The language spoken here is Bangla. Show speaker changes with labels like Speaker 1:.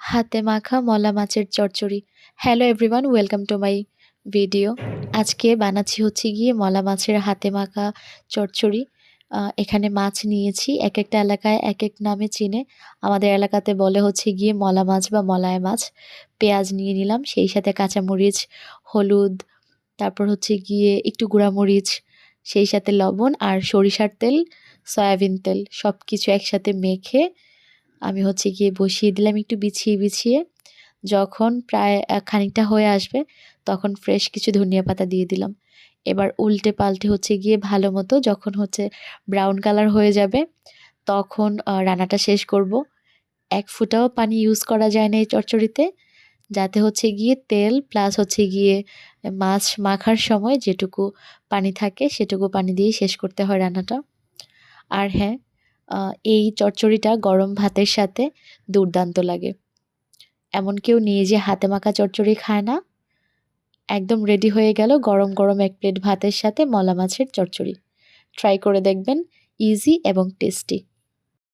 Speaker 1: হাতে মাখা মলা মাছের চচ্চড়ি। Hello everyone, welcome to my video. আজকে বানাচ্ছি হচ্ছে গিয়ে মলা মাছের হাতে মাখা চচ্চড়ি। এখানে মাছ নিয়েছি, এক একটা এলাকায় এক এক নামে চিনে। আমাদের এলাকাতে বলে হচ্ছে গিয়ে মলা মাছ বা মলায় মাছ। পেঁয়াজ নিয়ে নিলাম, সেই সাথে কাঁচামরিচ, হলুদ, তারপর হচ্ছে গিয়ে একটু গুঁড়ামরিচ, সেই সাথে লবণ আর সরিষার তেল, সয়াবিন তেল সব কিছু একসাথে মেখে আমি হচ্ছে গিয়ে বসিয়ে দিলাম একটু বিছিয়ে বিছিয়ে। যখন প্রায় খানিকটা হয়ে আসবে তখন ফ্রেশ কিছু ধনিয়া পাতা দিয়ে দিলাম। এবার উল্টে পাল্টে হচ্ছে গিয়ে ভালো মতো যখন হচ্ছে ব্রাউন কালার হয়ে যাবে তখন রান্নাটা শেষ করব। এক ফোঁটাও পানি ইউজ করা যায় না এই চচ্চড়িতে, যাতে হচ্ছে গিয়ে তেল প্লাস হচ্ছে গিয়ে মাছ মাখার সময় যেটুকু পানি থাকে সেটুকু পানি দিয়েই শেষ করতে হয় রান্নাটা। আর হ্যাঁ, এই চচ্চড়িটা গরম ভাতের সাথে দুর্দান্ত লাগে। এমন কেউ নেই যে হাতে মাখা চচ্চড়ি খায় না। একদম রেডি হয়ে গেল গরম গরম এক প্লেট ভাতের সাথে মলা মাছের চচ্চড়ি। ট্রাই করে দেখবেন, ইজি এবং টেস্টি।